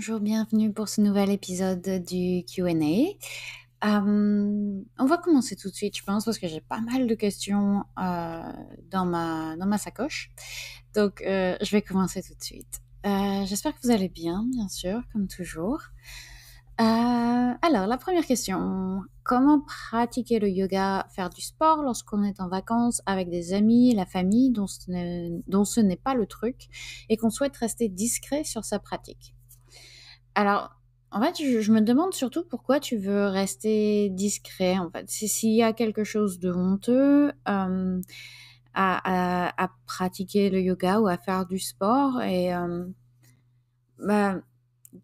Bonjour, bienvenue pour ce nouvel épisode du Q&A. On va commencer tout de suite, je pense, parce que j'ai pas mal de questions dans ma sacoche. Donc, je vais commencer tout de suite. J'espère que vous allez bien sûr, comme toujours. Alors, la première question. Comment pratiquer le yoga, faire du sport lorsqu'on est en vacances avec des amis, la famille, dont ce n'est pas le truc, et qu'on souhaite rester discret sur sa pratique? Alors, en fait, je me demande surtout pourquoi tu veux rester discret, en fait. S'il y a quelque chose de honteux à pratiquer le yoga ou à faire du sport, et bah,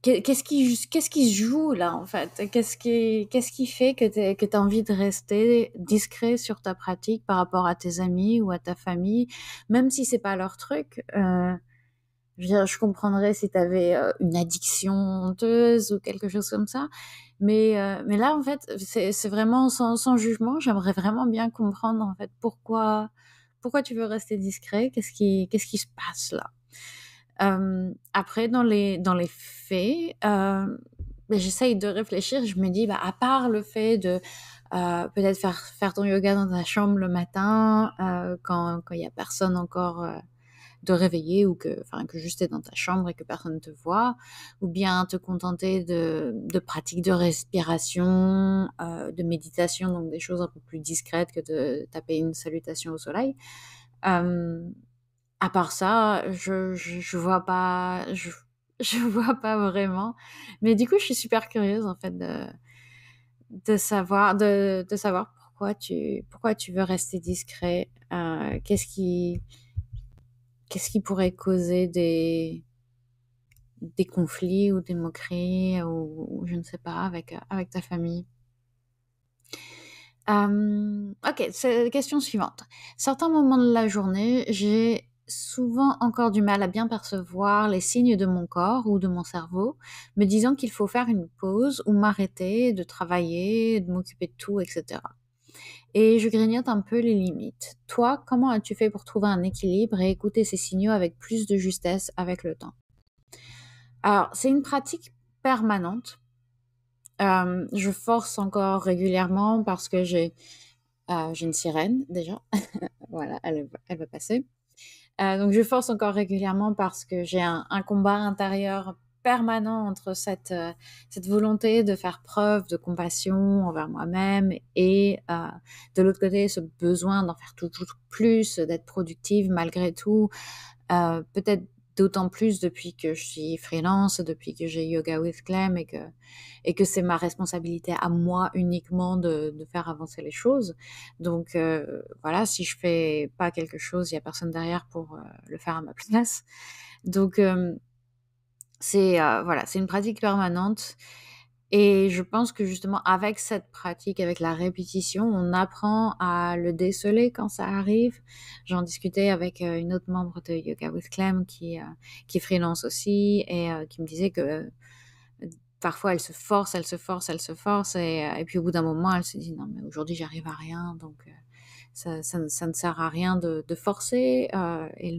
qu'est-ce qui se joue là, en fait? Qu'est-ce qui fait que t'as envie de rester discret sur ta pratique par rapport à tes amis ou à ta famille, même si c'est pas leur truc? Je veux dire, je comprendrais si tu avais une addiction honteuse ou quelque chose comme ça. Mais là, en fait, c'est vraiment sans jugement. J'aimerais vraiment bien comprendre, en fait, pourquoi tu veux rester discret. Qu'est-ce qui se passe là? Après, dans les faits, ben, j'essaye de réfléchir. Je me dis, bah, à part le fait de peut-être faire ton yoga dans ta chambre le matin, quand il y a personne encore de réveiller, ou que juste t'es dans ta chambre et que personne ne te voit, ou bien te contenter de pratiques de respiration, de méditation, donc des choses un peu plus discrètes que de taper une salutation au soleil. Euh, à part ça, je vois pas, je vois pas vraiment. Mais du coup, je suis super curieuse en fait de savoir pourquoi tu veux rester discret. Qu'est-ce qui pourrait causer des conflits ou des moqueries ou je ne sais pas avec ta famille. Ok, c'est la question suivante. Certains moments de la journée, j'ai souvent encore du mal à bien percevoir les signes de mon corps ou de mon cerveau, me disant qu'il faut faire une pause ou m'arrêter de travailler, de m'occuper de tout, etc. Et je grignote un peu les limites. Toi, comment as-tu fait pour trouver un équilibre et écouter ces signaux avec plus de justesse avec le temps? Alors, c'est une pratique permanente. Je force encore régulièrement parce que j'ai une sirène déjà. Voilà, elle va passer. Donc, je force encore régulièrement parce que j'ai un combat intérieur permanent entre cette volonté de faire preuve de compassion envers moi-même et de l'autre côté, ce besoin d'en faire toujours plus, d'être productive malgré tout. Peut-être d'autant plus depuis que je suis freelance, depuis que j'ai Yoga with Clem et que c'est ma responsabilité à moi uniquement de faire avancer les choses. Donc voilà, si je fais pas quelque chose, il y a personne derrière pour le faire à ma place. Donc voilà, c'est une pratique permanente. Et je pense que justement, avec cette pratique, avec la répétition, on apprend à le déceler quand ça arrive. J'en discutais avec une autre membre de Yoga with Clem qui est freelance aussi et qui me disait que parfois elle se force, elle se force, elle se force et puis au bout d'un moment, elle se dit non mais aujourd'hui j'arrive à rien, donc ça ne sert à rien de forcer. Et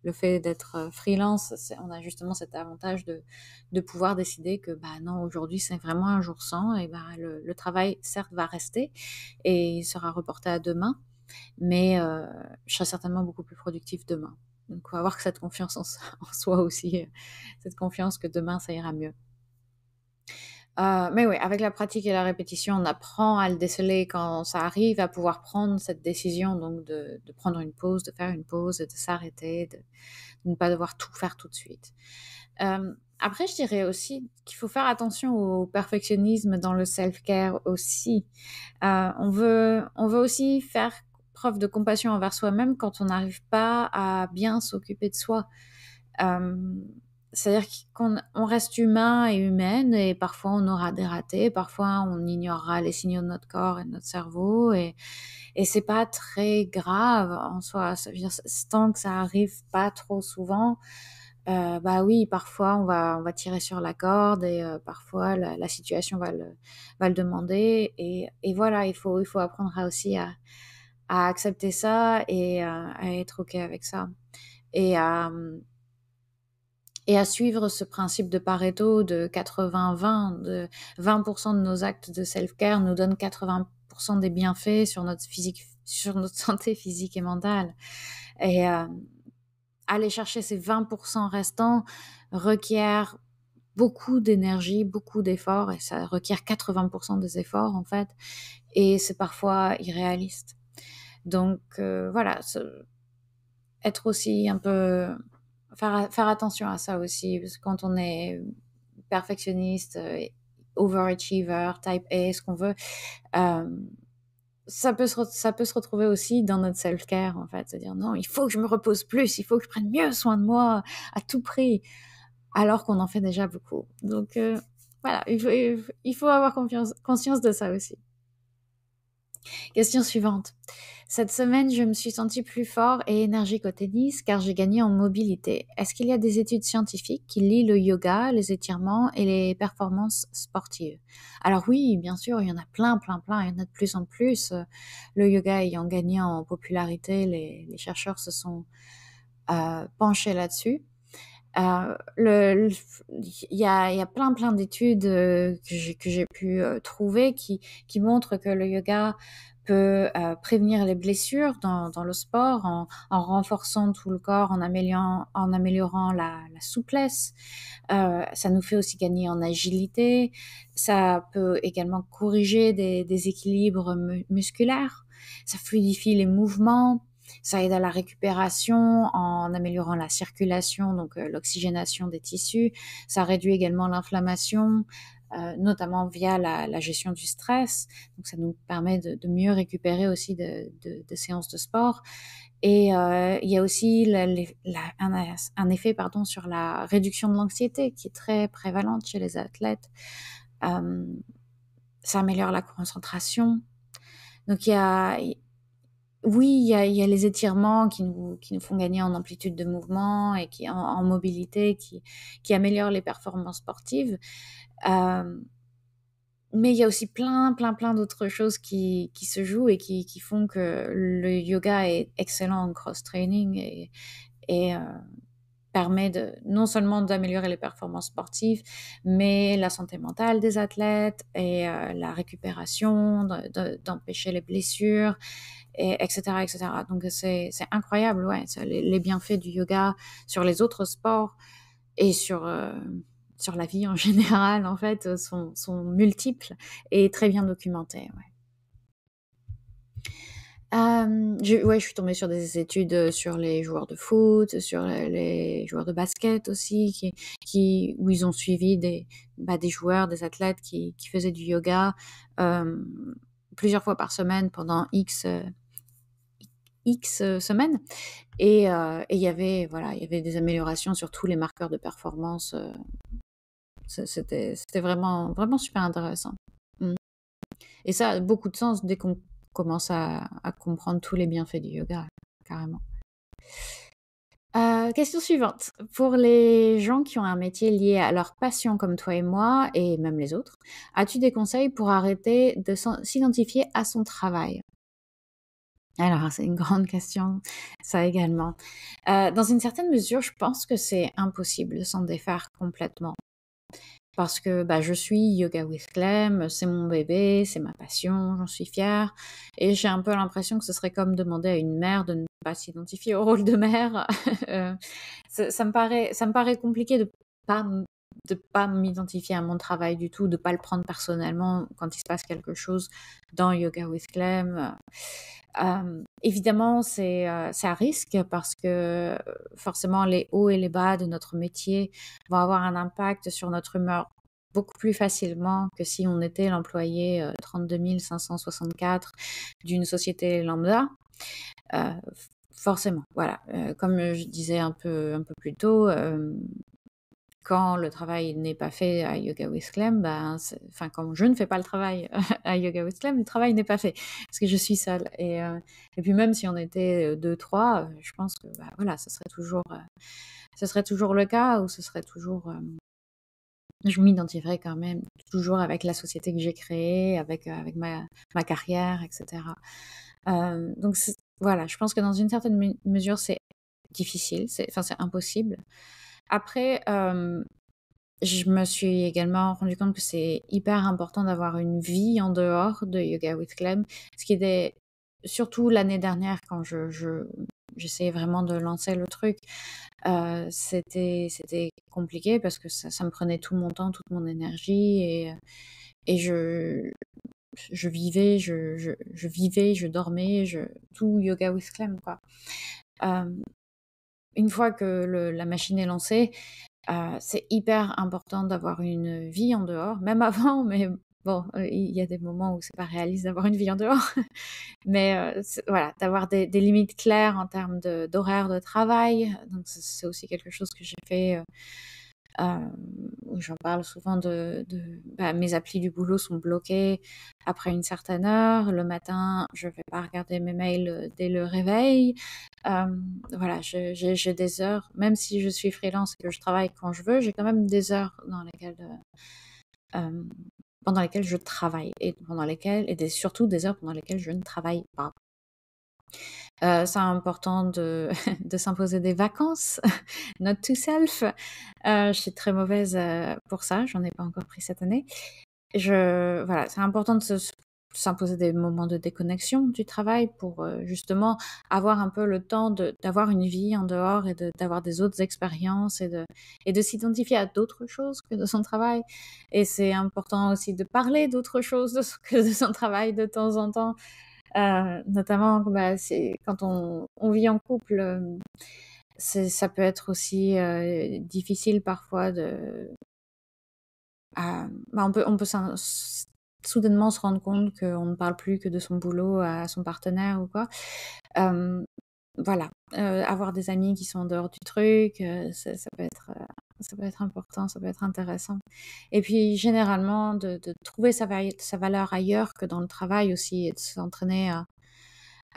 le fait d'être freelance, on a justement cet avantage de pouvoir décider que bah non, aujourd'hui c'est vraiment un jour sans, et bah le travail certes va rester et il sera reporté à demain, mais je serai certainement beaucoup plus productif demain. Donc on va avoir que cette confiance en soi aussi, cette confiance que demain ça ira mieux. Mais oui, avec la pratique et la répétition, on apprend à le déceler quand ça arrive, à pouvoir prendre cette décision, donc de prendre une pause, de faire une pause, de s'arrêter, de ne pas devoir tout faire tout de suite. Après, je dirais aussi qu'il faut faire attention au perfectionnisme dans le self-care aussi. On veut aussi faire preuve de compassion envers soi-même quand on n'arrive pas à bien s'occuper de soi. Euh, C'est-à-dire qu'on on reste humain et humaine et parfois on aura des ratés, parfois on ignorera les signaux de notre corps et de notre cerveau et c'est pas très grave en soi. Ça veut dire, tant que ça arrive pas trop souvent, bah oui, parfois on va tirer sur la corde et parfois la situation va le demander et voilà, il faut apprendre aussi à accepter ça et à être ok avec ça et et à suivre ce principe de Pareto de 80-20, de 20% de nos actes de self-care nous donnent 80% des bienfaits sur notre santé physique et mentale. Et aller chercher ces 20% restants requiert beaucoup d'énergie, beaucoup d'efforts, et ça requiert 80% des efforts en fait, et c'est parfois irréaliste. Donc voilà, être aussi un peu faire attention à ça aussi, parce que quand on est perfectionniste, overachiever, type A, ce qu'on veut, ça peut se retrouver aussi dans notre self-care en fait, c'est-à-dire non, il faut que je me repose plus, il faut que je prenne mieux soin de moi à tout prix, alors qu'on en fait déjà beaucoup. Donc voilà, il faut avoir conscience de ça aussi. Question suivante. Cette semaine, je me suis sentie plus fort et énergique au tennis car j'ai gagné en mobilité. Est-ce qu'il y a des études scientifiques qui lient le yoga, les étirements et les performances sportives? Alors oui, bien sûr, il y en a plein, il y en a de plus en plus. Le yoga ayant gagné en popularité, les chercheurs se sont penchés là-dessus. Il y a plein d'études que j'ai pu trouver qui montrent que le yoga peut prévenir les blessures dans le sport en renforçant tout le corps, en améliorant la souplesse. Ça nous fait aussi gagner en agilité. Ça peut également corriger des déséquilibres musculaires. Ça fluidifie les mouvements. Ça aide à la récupération en améliorant la circulation, donc l'oxygénation des tissus. Ça réduit également l'inflammation, notamment via la gestion du stress. Donc ça nous permet de mieux récupérer aussi de séances de sport. Et il y a aussi un effet sur la réduction de l'anxiété qui est très prévalente chez les athlètes. Ça améliore la concentration. Donc oui, il y a les étirements qui nous font gagner en amplitude de mouvement et en mobilité, qui améliorent les performances sportives. Mais il y a aussi plein d'autres choses qui se jouent et qui font que le yoga est excellent en cross-training et permet non seulement d'améliorer les performances sportives, mais la santé mentale des athlètes et la récupération, d'empêcher les blessures, etc., etc. Donc c'est incroyable, ouais, les bienfaits du yoga sur les autres sports et sur la vie en général, en fait, sont multiples et très bien documentés, ouais. Je suis tombée sur des études sur les joueurs de foot, sur les joueurs de basket aussi, où ils ont suivi des joueurs, des athlètes qui faisaient du yoga plusieurs fois par semaine pendant X semaines. Et il y avait des améliorations sur tous les marqueurs de performance. C'était vraiment super intéressant. Et ça a beaucoup de sens dès qu'on commence à comprendre tous les bienfaits du yoga, carrément. Question suivante. Pour les gens qui ont un métier lié à leur passion comme toi et moi, et même les autres, as-tu des conseils pour arrêter de s'identifier à son travail? Alors, c'est une grande question, ça également. Dans une certaine mesure, je pense que c'est impossible de s'en défaire complètement. Parce que je suis Yoga with Clem, c'est mon bébé, c'est ma passion, j'en suis fière. Et j'ai un peu l'impression que ce serait comme demander à une mère de ne pas s'identifier au rôle de mère. Ça me paraît compliqué de pas m'identifier à mon travail du tout, de pas le prendre personnellement quand il se passe quelque chose dans Yoga with Clem. Évidemment, c'est à risque parce que forcément les hauts et les bas de notre métier vont avoir un impact sur notre humeur beaucoup plus facilement que si on était l'employé 32 564 d'une société lambda. Forcément, voilà. Comme je disais un peu plus tôt, quand le travail n'est pas fait à Yoga with Clem, quand je ne fais pas le travail à Yoga with Clem, le travail n'est pas fait parce que je suis seule. Et puis même si on était 2-3, je pense que voilà, ce serait toujours le cas, ou ce serait toujours je m'identifierais quand même toujours avec la société que j'ai créée, avec ma carrière, etc. Donc voilà, je pense que dans une certaine mesure, c'est difficile, c'est impossible. Après, je me suis également rendu compte que c'est hyper important d'avoir une vie en dehors de Yoga with Clem. Ce qui était surtout l'année dernière quand j'essayais vraiment de lancer le truc, c'était compliqué parce que ça me prenait tout mon temps, toute mon énergie et je vivais, je vivais, je dormais, tout Yoga with Clem, quoi. Hem, une fois que la machine est lancée, c'est hyper important d'avoir une vie en dehors, même avant, mais bon, il y a des moments où c'est pas réaliste d'avoir une vie en dehors. Mais, voilà, d'avoir des limites claires en termes d'horaire de travail. Donc c'est aussi quelque chose que j'ai fait, où j'en parle souvent bah, mes applis du boulot sont bloquées après une certaine heure. Le matin, je vais pas regarder mes mails, dès le réveil. Voilà, j'ai des heures, même si je suis freelance et que je travaille quand je veux, j'ai quand même des heures hem, pendant lesquelles je travaille et surtout des heures pendant lesquelles je ne travaille pas. C'est important de de s'imposer des vacances, note to self. Je suis très mauvaise, pour ça, j'en ai pas encore pris cette année. Voilà, c'est important de s'imposer des moments de déconnexion du travail pour, justement avoir un peu le temps d'avoir une vie en dehors et d'avoir des autres expériences et de s'identifier à d'autres choses que de son travail et c'est important aussi de parler d'autres choses que de son travail de temps en temps. Notamment, bah, c'est quand on vit en couple, ça peut être aussi, difficile parfois on peut soudainement se rendre compte qu'on ne parle plus que de son boulot à son partenaire ou quoi. Hem, voilà, avoir des amis qui sont en dehors du truc, ça peut être important, ça peut être intéressant et puis généralement de trouver sa valeur ailleurs que dans le travail aussi et de s'entraîner à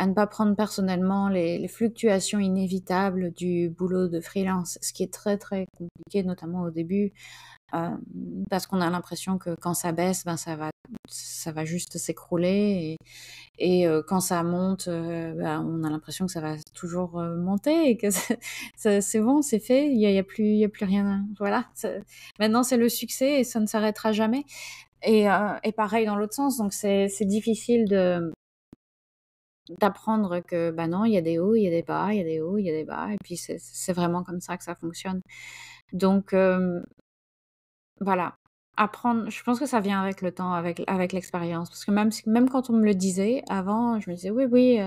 ne pas prendre personnellement les fluctuations inévitables du boulot de freelance, ce qui est très, très compliqué, notamment au début, hem, parce qu'on a l'impression que quand ça baisse, ben, ça va juste s'écrouler et quand ça monte, bah, on a l'impression que ça va toujours, monter et que c'est bon, c'est fait, il y a plus rien voilà, maintenant c'est le succès et ça ne s'arrêtera jamais et pareil dans l'autre sens, donc c'est difficile d'apprendre que, bah, non, il y a des hauts, il y a des bas, il y a des hauts, il y a des bas et puis c'est vraiment comme ça que ça fonctionne. Donc voilà, apprendre je pense que ça vient avec le temps, avec l'expérience parce que même quand on me le disait avant, je me disais: «Oui, oui,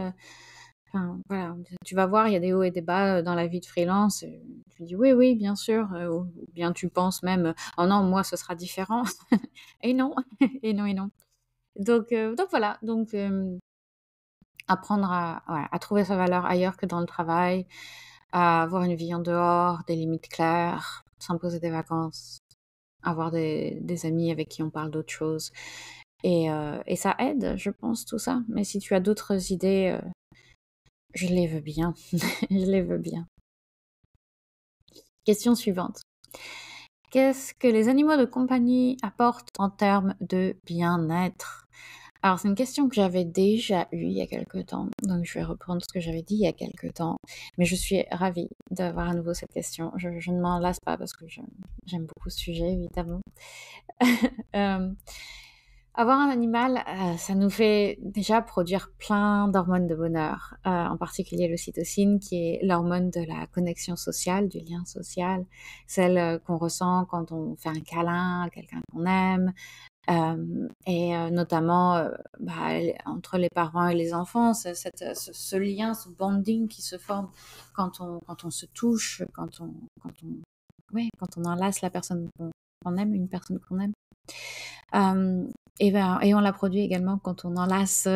enfin, voilà, tu vas voir, il y a des hauts et des bas, dans la vie de freelance», je me dis: «Oui, oui, bien sûr», ou bien tu penses même: «Oh non, moi, ce sera différent» et non, et non et non. Donc voilà, apprendre à trouver sa valeur ailleurs que dans le travail, à avoir une vie en dehors, des limites claires, s'imposer des vacances, avoir des amis avec qui on parle d'autres choses et ça aide, je pense, tout ça. Mais si tu as d'autres idées, je les veux bien, je les veux bien. Question suivante. Qu'est-ce que les animaux de compagnie apportent en termes de bien-être? Alors, c'est une question que j'avais déjà eue il y a quelque temps, donc je vais reprendre ce que j'avais dit il y a quelque temps. Mais je suis ravie d'avoir à nouveau cette question. Je ne m'en lasse pas parce que j'aime beaucoup ce sujet, évidemment. Hem, avoir un animal, ça nous fait déjà produire plein d'hormones de bonheur, en particulier l'ocytocine qui est l'hormone de la connexion sociale, du lien social, celle, qu'on ressent quand on fait un câlin à quelqu'un qu'on aime, notamment, bah, entre les parents et les enfants, ce lien, ce bonding qui se forme quand on se touche, quand on enlace la personne qu'on aime, une personne qu'on aime. Et on la produit également quand on enlace,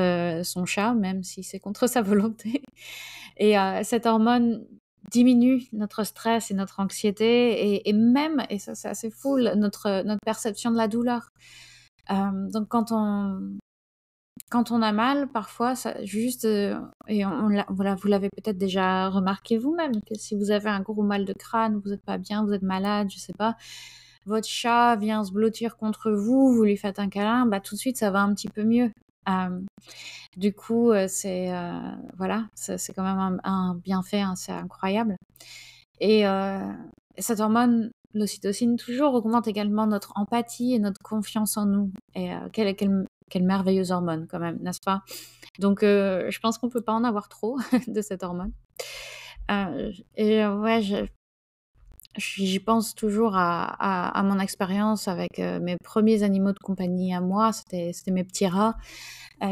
son chat, même si c'est contre sa volonté cette hormone diminue notre stress et notre anxiété et même, et ça c'est assez fou, notre perception de la douleur. Donc quand on a mal, parfois, ça juste, et voilà, vous l'avez peut-être déjà remarqué vous-même, que si vous avez un gros mal de crâne, vous êtes pas bien, vous êtes malade, je sais pas, votre chat vient se blottir contre vous, vous lui faites un câlin, bah, tout de suite, ça va un petit peu mieux. Hem, du coup, voilà, c'est quand même un bienfait assez incroyable et cette hormone, l'ocytocine, toujours augmente également notre empathie et notre confiance en nous. Et quelle merveilleuse hormone quand même, n'est-ce pas? Donc, je pense qu'on peut pas en avoir trop de cette hormone. Ouais, j'y pense toujours à mon expérience avec mes premiers animaux de compagnie à moi. C'était mes petits rats.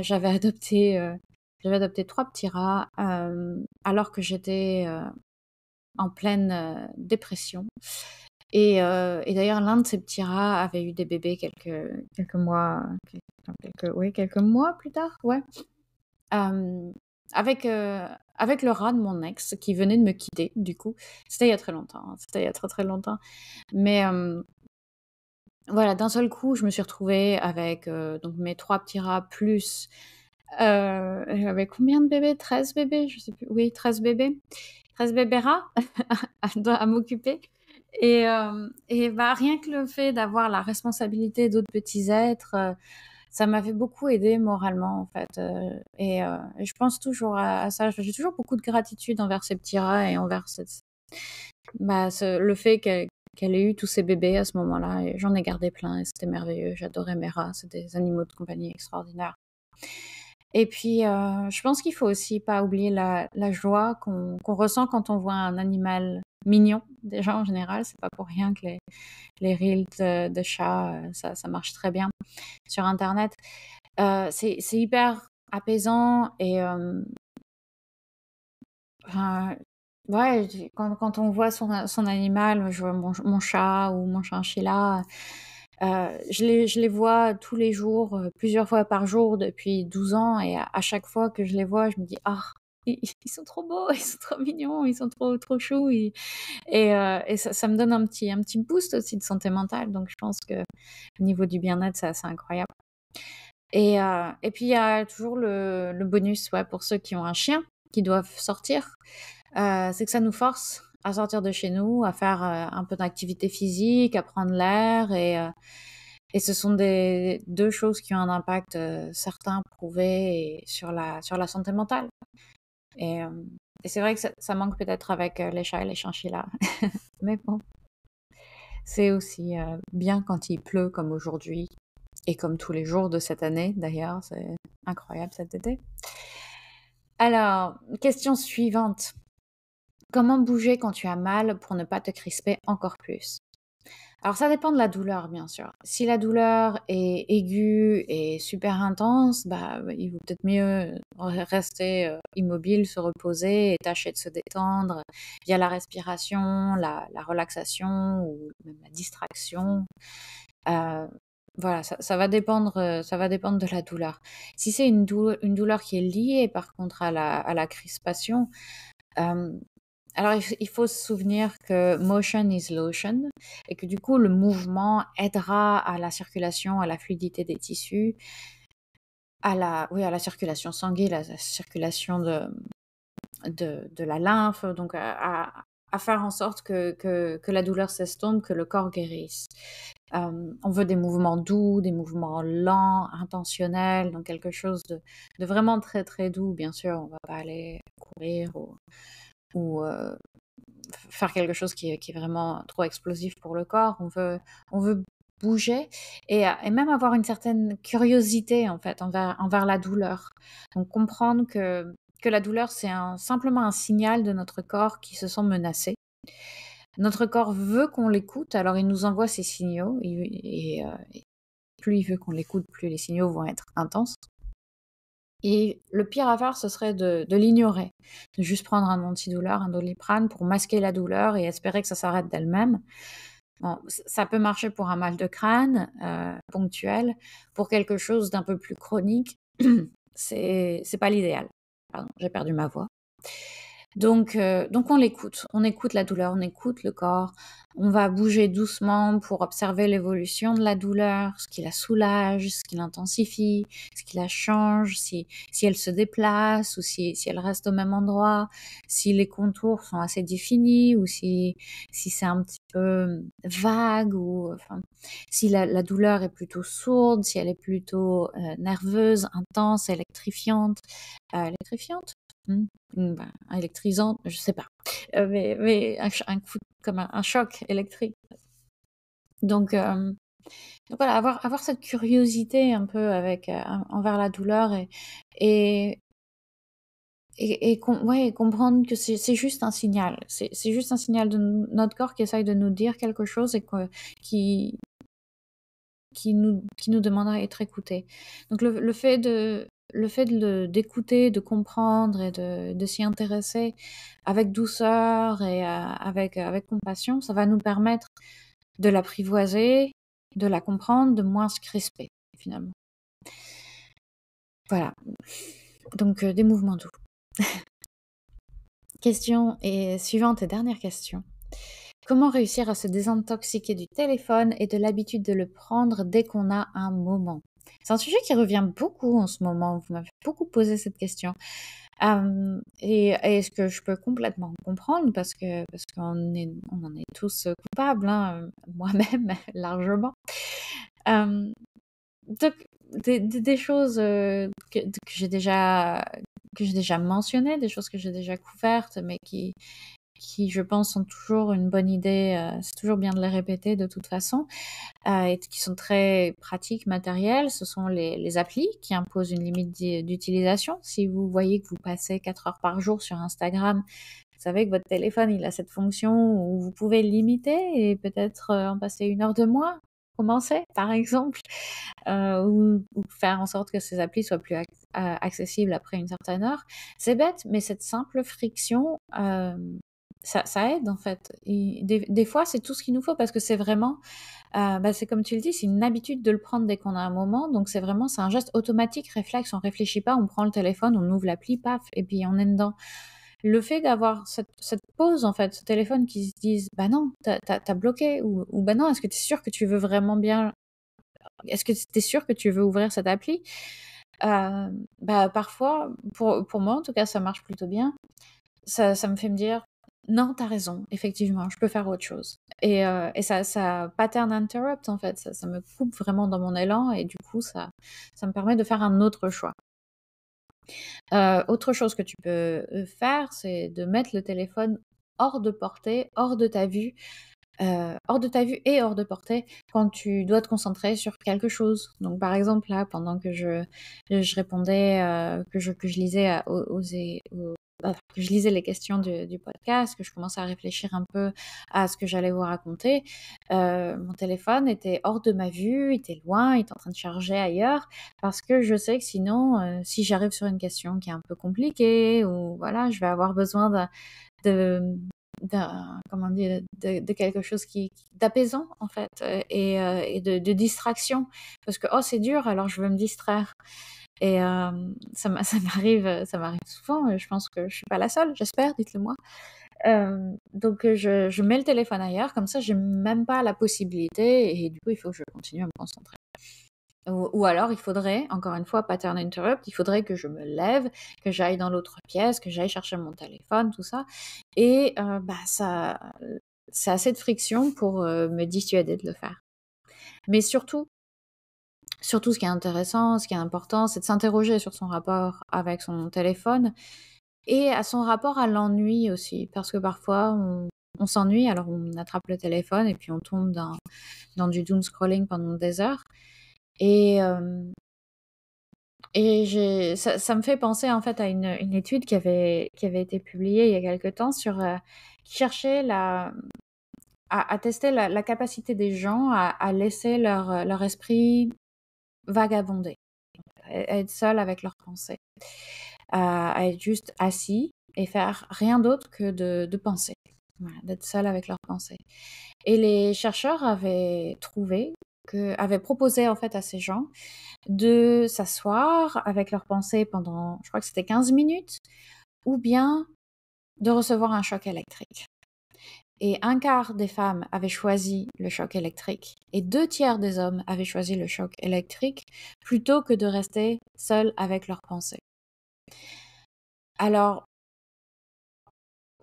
J'avais adopté trois petits rats alors que j'étais en pleine dépression. Et d'ailleurs, l'un de ces petits rats avait eu des bébés quelques mois, quelques mois plus tard, ouais. Euh, avec le rat de mon ex qui venait de me quitter, du coup. C'était il y a très longtemps, hein, c'était il y a très très longtemps. Mais voilà, d'un seul coup, je me suis retrouvée avec donc mes trois petits rats plus... j'avais combien de bébés? 13 bébés, je sais plus. Oui, 13 bébés. 13 bébés rats à m'occuper. Et bah, rien que le fait d'avoir la responsabilité d'autres petits êtres, ça m'avait beaucoup aidé moralement, en fait. Et je pense toujours à ça. J'ai toujours beaucoup de gratitude envers ces petits rats et envers le fait qu'elle ait eu tous ces bébés à ce moment-là. Et j'en ai gardé plein et c'était merveilleux. J'adorais mes rats. C'est des animaux de compagnie extraordinaires. Et puis, je pense qu'il faut aussi pas oublier la joie qu'on ressent quand on voit un animal mignon. Déjà, en général, c'est pas pour rien que les reels de chats, ça marche très bien sur Internet. C'est hyper apaisant et enfin, ouais, quand on voit son animal, je vois mon chat ou mon chinchilla, je les vois tous les jours, plusieurs fois par jour depuis 12 ans et à chaque fois que je les vois, je me dis: «Ah, ils sont trop beaux, ils sont trop mignons, ils sont trop choux». Et ça me donne un petit boost aussi de santé mentale, donc je pense que au niveau du bien-être, c'est assez incroyable. Et puis il y a toujours le bonus, ouais, pour ceux qui ont un chien, qui doivent sortir, c'est que ça nous force à sortir de chez nous, à faire un peu d'activité physique, à prendre l'air et ce sont deux choses qui ont un impact certain, prouvé sur la santé mentale. Et, euh, et c'est vrai que ça manque peut-être avec les chats et les chinchillas. Mais bon, c'est aussi bien quand il pleut comme aujourd'hui et comme tous les jours de cette année d'ailleurs. C'est incroyable cet été. Alors, question suivante. Comment bouger quand tu as mal pour ne pas te crisper encore plus? Alors ça dépend de la douleur, bien sûr. Si la douleur est aiguë et super intense, bah, il vaut peut-être mieux rester immobile, se reposer et tâcher de se détendre via la respiration, la relaxation ou même la distraction. Euh, voilà, ça va dépendre de la douleur. Si c'est une douleur qui est liée par contre à la crispation, euh, alors, il faut se souvenir que motion is lotion et que du coup, le mouvement aidera à la circulation, à la fluidité des tissus, oui, à la circulation sanguine, à la circulation de la lymphe, donc à faire en sorte que la douleur s'estompe, que le corps guérisse. On veut des mouvements doux, des mouvements lents, intentionnels, donc quelque chose de vraiment très très doux. Bien sûr, on va pas aller courir ou faire quelque chose qui est vraiment trop explosif pour le corps. On veut bouger et même avoir une certaine curiosité en fait envers la douleur. Donc comprendre que la douleur c'est simplement un signal de notre corps qui se sent menacé. Notre corps veut qu'on l'écoute, alors il nous envoie ces signaux et plus il veut qu'on l'écoute, plus les signaux vont être intenses. Et le pire à faire, ce serait de l'ignorer, de juste prendre un antidouleur, un Doliprane pour masquer la douleur et espérer que ça s'arrête d'elle-même. Bon, ça peut marcher pour un mal de crâne ponctuel, pour quelque chose d'un peu plus chronique, c'est pas l'idéal. Pardon, j'ai perdu ma voix. Donc on écoute la douleur, on écoute le corps, on va bouger doucement pour observer l'évolution de la douleur, ce qui la soulage, ce qui l'intensifie, ce qui la change, si elle se déplace ou si elle reste au même endroit, si les contours sont assez définis ou si c'est un petit peu vague ou enfin, si la douleur est plutôt sourde, si elle est plutôt nerveuse, intense, électrifiante. Électrifiante? Mmh. Bah, électrisant, je sais pas. Mais un coup comme un choc électrique. Donc donc voilà, avoir cette curiosité un peu avec, envers la douleur et et comprendre que c'est juste un signal. C'est juste un signal de notre corps qui essaye de nous dire quelque chose et qui qui nous demande à être écouté. Donc le fait d'écouter, de comprendre et de s'y intéresser avec douceur et avec compassion, ça va nous permettre de l'apprivoiser, de la comprendre, de moins se crisper, finalement. Voilà, donc des mouvements doux. Question et suivante et dernière question. Comment réussir à se désintoxiquer du téléphone et de l'habitude de le prendre dès qu'on a un moment? C'est un sujet qui revient beaucoup en ce moment. Vous m'avez beaucoup posé cette question. Et ce que je peux complètement comprendre parce qu'on en est tous coupables, hein, moi-même largement. Euh, donc, des choses que j'ai déjà mentionnées, des choses que j'ai déjà couvertes, mais qui, je pense, sont toujours une bonne idée. C'est toujours bien de les répéter de toute façon, et qui sont très pratiques, matérielles. Ce sont les applis qui imposent une limite d'utilisation. Si vous voyez que vous passez 4 heures par jour sur Instagram, vous savez que votre téléphone, il a cette fonction où vous pouvez le limiter et peut-être en passer 1 heure de moins. Commencer, par exemple, ou faire en sorte que ces applis soient plus accessibles après une certaine heure. C'est bête, mais cette simple friction, ça aide en fait. Et des fois, c'est tout ce qu'il nous faut parce que c'est vraiment, bah, c'est comme tu le dis, c'est une habitude de le prendre dès qu'on a un moment. Donc c'est un geste automatique, réflexe, on réfléchit pas, on prend le téléphone, on ouvre l'appli, paf, et puis on est dedans. Le fait d'avoir cette pause en fait, ce téléphone qui se dise: «Bah non, t'as bloqué» ou «Bah non, est-ce que tu es sûr que tu veux vraiment bien est-ce que tu es sûr que tu veux ouvrir cette appli?» Bah, parfois, pour moi en tout cas, ça marche plutôt bien. Ça me fait me dire: «Non, t'as raison, effectivement, je peux faire autre chose» et ça pattern interrupt en fait, ça me coupe vraiment dans mon élan et du coup ça me permet de faire un autre choix. Autre chose que tu peux, faire, c'est de mettre le téléphone hors de portée, hors de ta vue et hors de portée quand tu dois te concentrer sur quelque chose. Donc par exemple là, pendant que je répondais, que je lisais que je lisais les questions du podcast, que je commençais à réfléchir un peu à ce que j'allais vous raconter, mon téléphone était hors de ma vue, il était loin, il était en train de charger ailleurs parce que je sais que sinon, si j'arrive sur une question qui est un peu compliquée ou voilà, je vais avoir besoin de comment dire? De quelque chose d'apaisant en fait, et de distraction. Parce que: «Oh c'est dur, alors je veux me distraire» et ça m'arrive souvent et je pense que je suis pas la seule, j'espère, dites-le moi. Donc je mets le téléphone ailleurs, comme ça j'ai même pas la possibilité et du coup il faut que je continue à me concentrer. Ou alors il faudrait, encore une fois, pattern interrupt, il faudrait que je me lève, que j'aille dans l'autre pièce, que j'aille chercher mon téléphone, tout ça et bah, c'est assez de friction pour, me dissuader de le faire. Mais surtout ce qui est intéressant, ce qui est important, c'est de s'interroger sur son rapport avec son téléphone et à son rapport à l'ennui aussi. Parce que parfois on s'ennuie, alors on attrape le téléphone et puis on tombe dans du doom scrolling pendant des heures et hem Et ça me fait penser en fait à une étude qui avait été publiée il y a quelque temps qui cherchait à tester la capacité des gens à laisser leur esprit vagabonder, à être seul avec leurs pensées, à être juste assis et faire rien d'autre que de penser. Voilà, d'être seul avec leurs pensées. Et les chercheurs avaient proposé en fait à ces gens de s'asseoir avec leurs pensées pendant, je crois que c'était 15 minutes, ou bien de recevoir un choc électrique. Et un quart des femmes avaient choisi le choc électrique et 2 tiers des hommes avaient choisi le choc électrique plutôt que de rester seuls avec leurs pensées. Alors,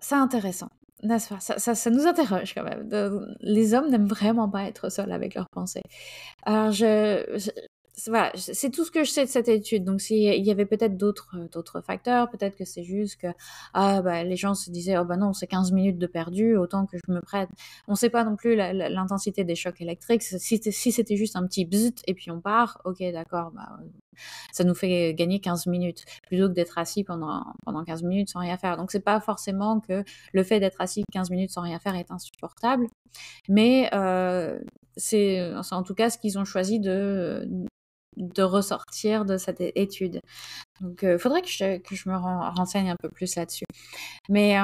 c'est intéressant, n'est-ce pas? Ça nous interroge quand même. Les hommes n'aiment vraiment pas être seuls avec leurs pensées. Alors voilà, c'est tout ce que je sais de cette étude. Donc s'il y avait peut-être d'autres facteurs, peut-être que c'est juste que, ah, bah, les gens se disaient: «Oh bah non, c'est 15 minutes de perdu, autant que je me prête». On sait pas non plus l'intensité des chocs électriques. Si c'était juste un petit bzzzt et puis on part, OK, d'accord, bah, ça nous fait gagner 15 minutes, plutôt que d'être assis pendant 15 minutes sans rien faire. Donc c'est pas forcément que le fait d'être assis 15 minutes sans rien faire est insupportable, mais c'est en tout cas ce qu'ils ont choisi de ressortir de cette étude. Donc, faudrait que je me renseigne un peu plus là-dessus. Mais,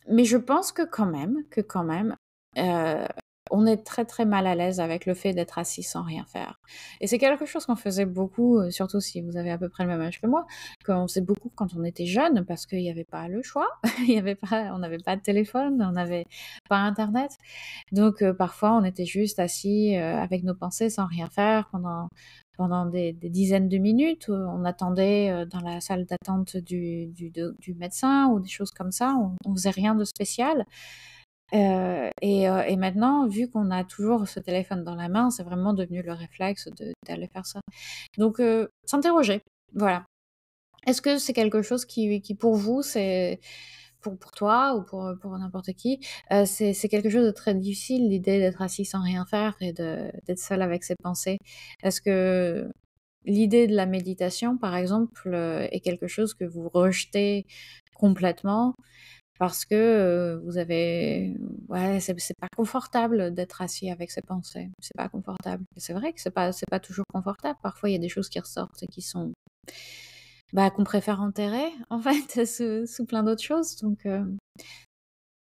mais je pense que quand même, heu, on est très, très mal à l'aise avec le fait d'être assis sans rien faire. Et c'est quelque chose qu'on faisait beaucoup, surtout si vous avez à peu près le même âge que moi, qu'on faisait beaucoup quand on était jeune parce qu'il y avait pas le choix. On n'avait pas de téléphone, on n'avait pas internet. Donc, parfois, on était juste assis, avec nos pensées sans rien faire pendant des dizaines de minutes. On attendait, dans la salle d'attente du médecin ou des choses comme ça. On faisait rien de spécial. Et maintenant, vu qu'on a toujours ce téléphone dans la main, c'est vraiment devenu le réflexe d'aller faire ça. Donc, s'interroger, voilà. Est-ce que c'est quelque chose qui pour vous, c'est pour toi ou pour n'importe qui, c'est quelque chose de très difficile, l'idée d'être assis sans rien faire et d'être seul avec ses pensées? Est-ce que l'idée de la méditation, par exemple, est quelque chose que vous rejetez complètement parce que, vous avez ouais, c'est pas confortable d'être assis avec ses pensées, c'est pas confortable. C'est vrai que c'est pas toujours confortable. Parfois, il y a des choses qui ressortent et qui sont, bah, qu'on préfère enterrer, en fait, sous plein d'autres choses. Donc,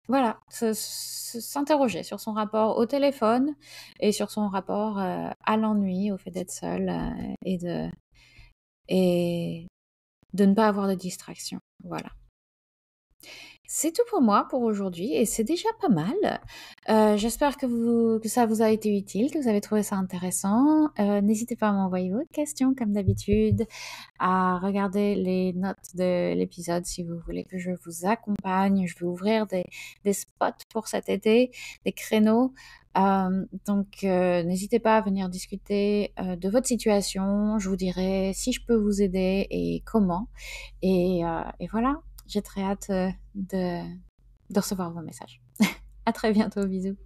voilà, s'interroger sur son rapport au téléphone et sur son rapport, à l'ennui, au fait d'être seul, et de ne pas avoir de distraction. Voilà. C'est tout pour moi pour aujourd'hui et c'est déjà pas mal. J'espère que ça vous a été utile, que vous avez trouvé ça intéressant. N'hésitez pas à m'envoyer vos questions comme d'habitude, à regarder les notes de l'épisode si vous voulez que je vous accompagne. Je vais ouvrir des spots pour cet été, des créneaux. Donc, n'hésitez pas à venir discuter, de votre situation. Je vous dirai si je peux vous aider et comment. Et voilà, j'ai très hâte, de recevoir vos messages. À très bientôt, bisous.